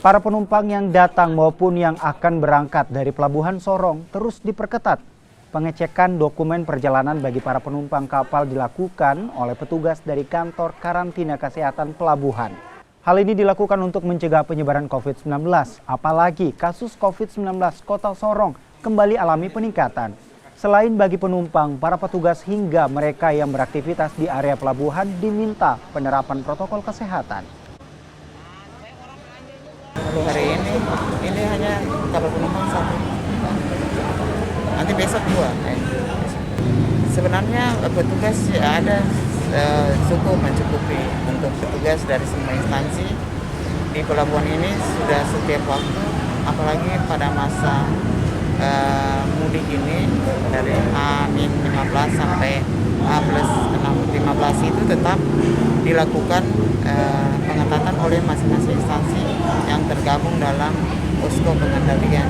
Para penumpang yang datang maupun yang akan berangkat dari Pelabuhan Sorong terus diperketat. Pengecekan dokumen perjalanan bagi para penumpang kapal dilakukan oleh petugas dari kantor karantina kesehatan pelabuhan. Hal ini dilakukan untuk mencegah penyebaran COVID-19, apalagi kasus COVID-19 Kota Sorong kembali alami peningkatan. Selain bagi penumpang, para petugas hingga mereka yang beraktivitas di area pelabuhan diminta penerapan protokol kesehatan. Untuk hari ini hanya kapal penumpang satu. Nanti besok dua. Sebenarnya petugas ada cukup mencukupi untuk petugas dari semua instansi di pelabuhan ini sudah setiap waktu, apalagi pada masa mudik ini dari H-15 sampai H+15 itu tetap dilakukan pengetatan oleh masing-masing instansi yang tergabung dalam posko pengendalian